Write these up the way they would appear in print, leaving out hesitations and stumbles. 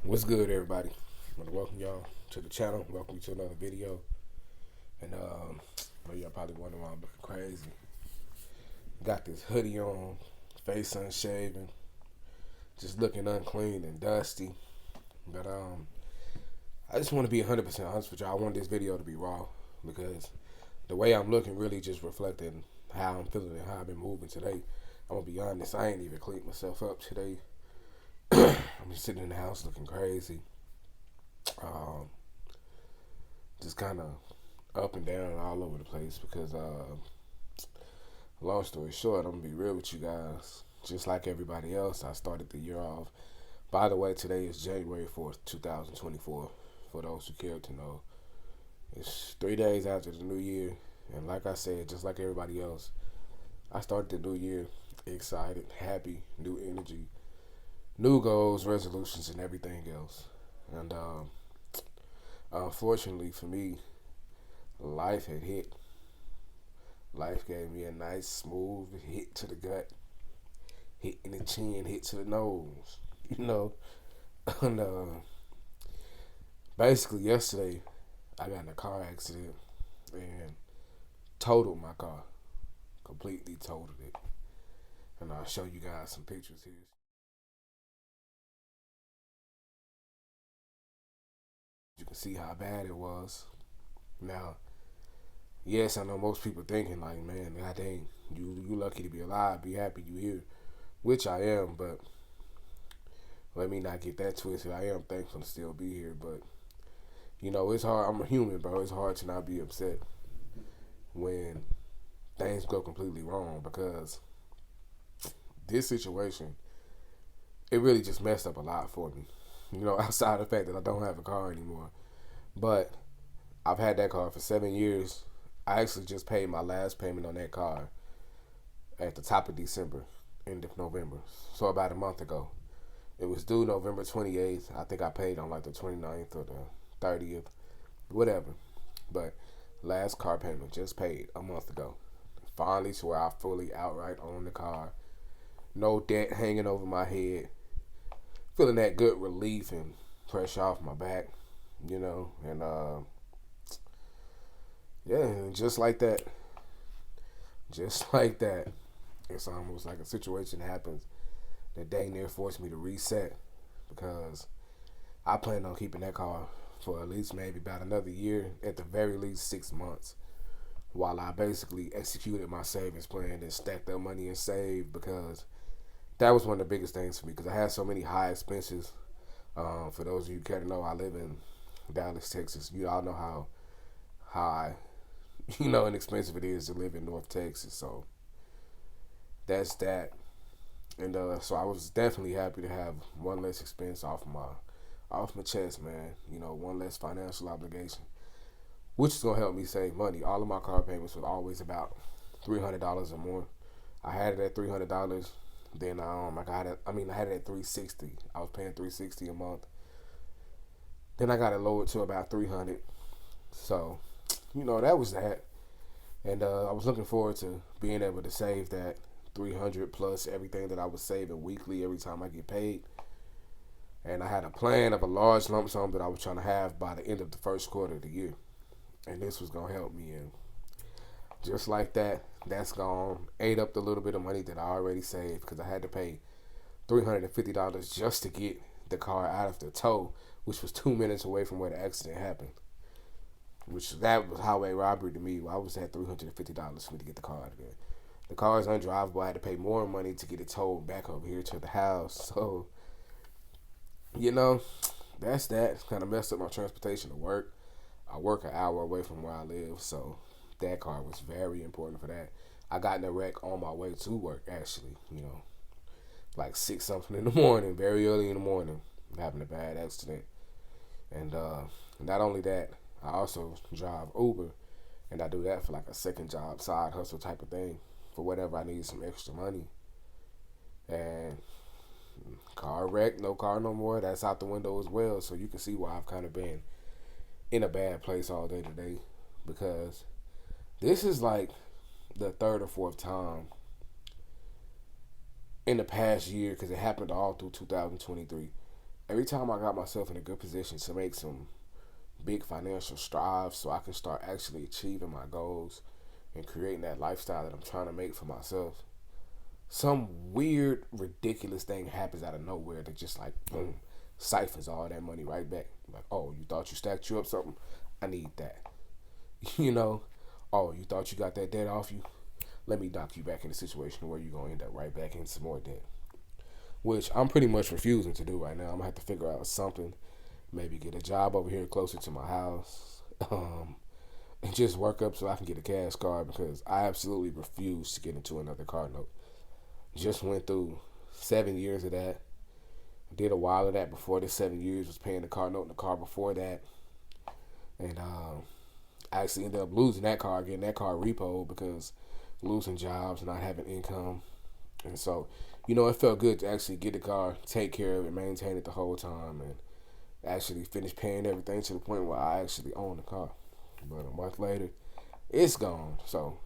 What's good, everybody? I want to welcome y'all to the channel. Welcome you to another video. And I know y'all probably wondering why I'm looking crazy. Got this hoodie on, face unshaven, just looking unclean and dusty. But I just want to be 100% honest with y'all. I want this video to be raw because the way I'm looking really just reflecting how I'm feeling and how I've been moving today. I'm gonna be honest. I ain't even cleaned myself up today. I'm just sitting in the house looking crazy. Um, just kind of up and down and all over the place because, long story short, I'm gonna be real with you guys. Just like everybody else, I started the year off. By the way, today is January 4th, 2024. For those who care to know, it's 3 days after the new year, and like I said, just like everybody else, I started the new year excited, happy, new energy, new goals, resolutions, and everything else. And unfortunately for me, life had hit. Life gave me a nice, smooth hit to the gut, hit in the chin, hit to the nose. You know, and basically yesterday I got in a car accident and totaled my car, completely totaled it. And I'll show you guys some pictures here. You can see how bad it was. Now, yes, I know most people thinking like, man, God dang, you lucky to be alive, be happy you here, which I am, but let me not get that twisted. I am thankful to still be here, but it's hard. I'm a human, bro. It's hard to not be upset when things go completely wrong because this situation, it really just messed up a lot for me. Outside of the fact that I don't have a car anymore. But I've had that car for 7 years. I actually just paid my last payment on that car at the top of December, end of November. So about a month ago. It was due November 28th. I think I paid on like the 29th or the 30th, whatever. But last car payment just paid a month ago. Finally, to where I fully outright own the car. No debt hanging over my head. Feeling that good relief and pressure off my back, and yeah, and just like that, it's almost like a situation happens that dang near forced me to reset because I plan on keeping that car for at least maybe about another year, at the very least 6 months, while I basically executed my savings plan and stacked up money and saved because that was one of the biggest things for me because I had so many high expenses. For those of you who care to know, I live in Dallas, Texas. You all know how high, and expensive it is to live in North Texas. So that's that. And so I was definitely happy to have one less expense off my chest, man. One less financial obligation, which is gonna help me save money. All of my car payments was always about $300 or more. I had it at $300. Then I had it at 360. I was paying 360 a month. Then I got it lowered to about 300. So, that was that. And I was looking forward to being able to save that 300 plus everything that I was saving weekly every time I get paid. And I had a plan of a large lump sum that I was trying to have by the end of the first quarter of the year. And this was going to help me. And just like that, that's gone. Ate up the little bit of money that I already saved because I had to pay $350 just to get the car out of the tow, which was 2 minutes away from where the accident happened. Which that was highway robbery to me. I was at $350 for me to get the car out of there. The car is undrivable. I had to pay more money to get it towed back over here to the house. So, you know, that's that. It's kind of messed up my transportation to work. I work an hour away from where I live, so that car was very important for that. I got in a wreck on my way to work, actually, like 6 something in the morning, very early in the morning, having a bad accident. And not only that, I also drive Uber, and I do that for like a second job, side hustle type of thing, for whatever I need some extra money. And car wreck, no car no more. That's out the window as well. So you can see why I've kind of been in a bad place all day today, because this is like the third or fourth time in the past year, because it happened all through 2023, every time I got myself in a good position to make some big financial strides so I can start actually achieving my goals and creating that lifestyle that I'm trying to make for myself, some weird, ridiculous thing happens out of nowhere that just like boom, siphons all that money right back. Like, oh, you thought you stacked you up something? I need that. You know? Oh, you thought you got that debt off you? Let me knock you back in a situation where you're gonna end up right back in some more debt. Which I'm pretty much refusing to do right now. I'm gonna have to figure out something, maybe get a job over here closer to my house, and just work up so I can get a cash card because I absolutely refuse to get into another car note. Just went through 7 years of that. Did a while of that before this 7 years. Was paying the car note in the car before that. And I actually ended up losing that car, getting that car repoed because losing jobs, not having income. And so, it felt good to actually get the car, take care of it, maintain it the whole time, and actually finish paying everything to the point where I actually own the car. But a month later, it's gone. So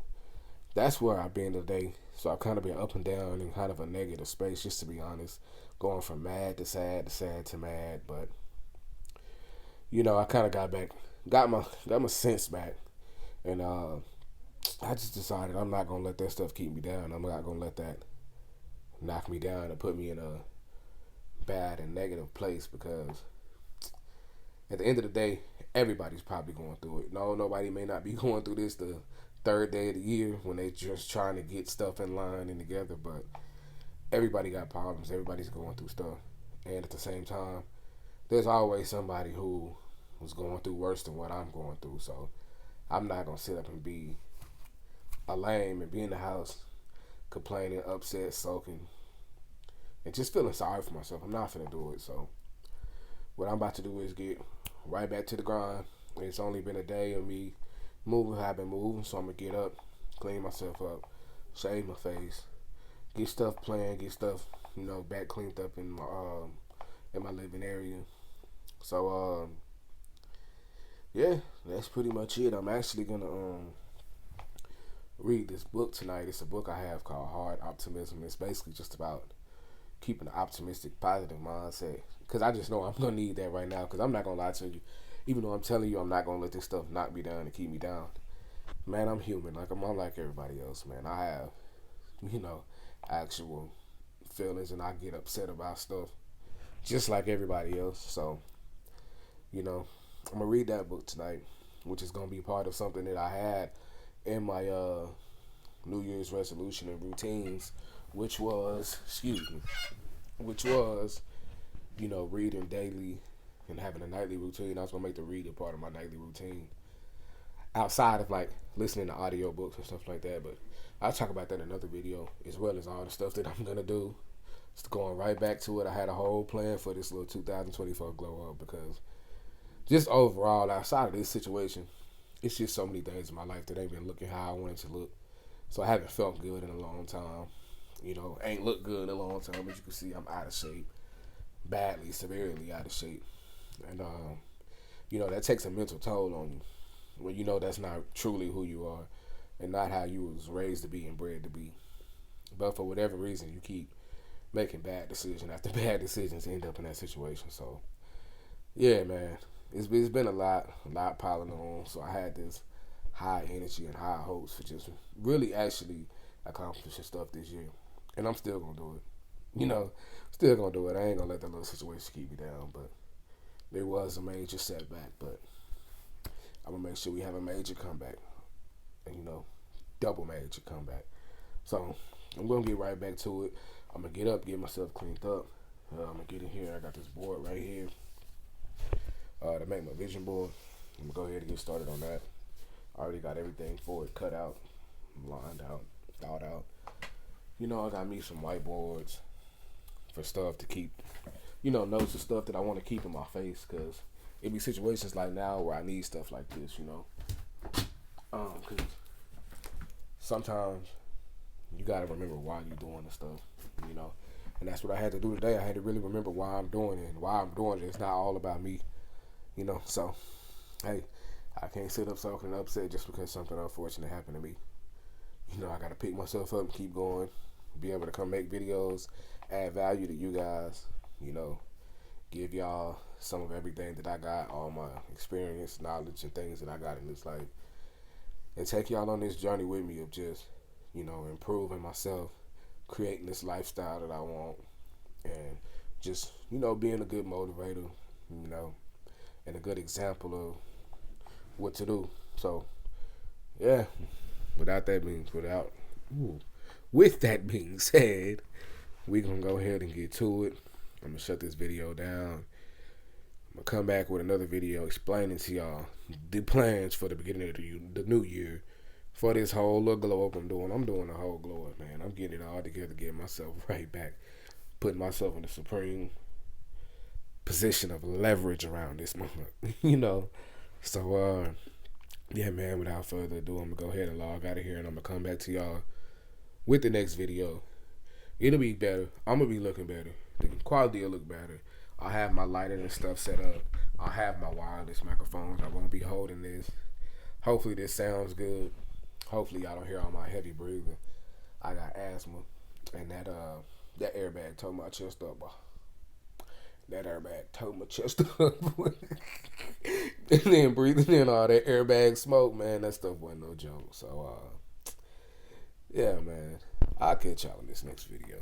that's where I've been today. So I've kind of been up and down in kind of a negative space, just to be honest, going from mad to sad to sad to mad. But I kind of got my sense back, and I just decided I'm not gonna let that stuff keep me down. I'm not gonna let that knock me down and put me in a bad and negative place because at the end of the day, everybody's probably going through it. No, nobody may not be going through this the third day of the year when they just trying to get stuff in line and together, but everybody got problems. Everybody's going through stuff. And at the same time, there's always somebody who was going through worse than what I'm going through. So I'm not going to sit up and be a lame and be in the house complaining, upset, sulking, and just feeling sorry for myself. I'm not finna do it. So what I'm about to do is get right back to the grind. It's only been a day of me moving how I've been moving, so I'm gonna get up, clean myself up, shave my face, get stuff planned, get stuff back cleaned up in my living area. So yeah, that's pretty much it. I'm actually gonna read this book tonight. It's a book I have called Hard Optimism. It's basically just about keeping an optimistic, positive mindset. Because I just know I'm going to need that right now. Because I'm not going to lie to you. Even though I'm telling you I'm not going to let this stuff knock me down and keep me down. Man, I'm human. I'm like everybody else, man. I have, actual feelings and I get upset about stuff. Just like everybody else. So, I'm going to read that book tonight. Which is going to be part of something that I had in my New Year's resolution and routines, which was, reading daily and having a nightly routine. I was gonna make the reading part of my nightly routine outside of like listening to audiobooks and stuff like that. But I'll talk about that in another video, as well as all the stuff that I'm gonna do. Just going right back to it. I had a whole plan for this little 2024 glow up because just overall, outside of this situation, it's just so many things in my life that ain't been looking how I wanted to look. So I haven't felt good in a long time. Ain't looked good in a long time. As you can see, I'm out of shape. Badly, severely out of shape. And, that takes a mental toll on you. When that's not truly who you are and not how you was raised to be and bred to be. But for whatever reason, you keep making bad decision after bad decisions end up in that situation. So, yeah, man. It's been a lot piling on. So I had this high energy and high hopes for just really actually accomplishing stuff this year. And I'm still going to do it. Still going to do it. I ain't going to let that little situation keep me down. But there was a major setback. But I'm going to make sure we have a major comeback. And, double major comeback. So I'm going to get right back to it. I'm going to get up, get myself cleaned up. I'm going to get in here. I got this board right here to make my vision board. I'm going to go ahead and get started on that. I already got everything for it cut out, lined out, thought out. I got me some whiteboards for stuff to keep, notes of stuff that I want to keep in my face, because it be situations like now where I need stuff like this, because sometimes you got to remember why you're doing the stuff, and that's what I had to do today. I had to really remember why I'm doing it and why I'm doing it. It's not all about me, so, hey, I can't sit up sulking and upset just because something unfortunate happened to me. I got to pick myself up and keep going, be able to come make videos, add value to you guys, give y'all some of everything that I got, all my experience, knowledge, and things that I got in this life, and take y'all on this journey with me of just, improving myself, creating this lifestyle that I want, and just, being a good motivator, and a good example of what to do. So, yeah, with that being said, we gonna go ahead and get to it. I'm gonna shut this video down. I'm gonna come back with another video explaining to y'all the plans for the beginning of the new year for this whole little glow up I'm doing. I'm doing the whole glow up, man. I'm getting it all together, getting myself right back, putting myself in the supreme position of leverage around this month, So, yeah, man, without further ado, I'm going to go ahead and log out of here, and I'm going to come back to y'all with the next video. It'll be better. I'm going to be looking better. The quality will look better. I'll have my lighting and stuff set up. I'll have my wireless microphones. I won't be holding this. Hopefully this sounds good. Hopefully y'all don't hear all my heavy breathing. I got asthma, and that airbag tore my chest up. That airbag tore my chest up. And then breathing in all that airbag smoke, man, that stuff wasn't no joke. So, yeah, man, I'll catch y'all in this next video.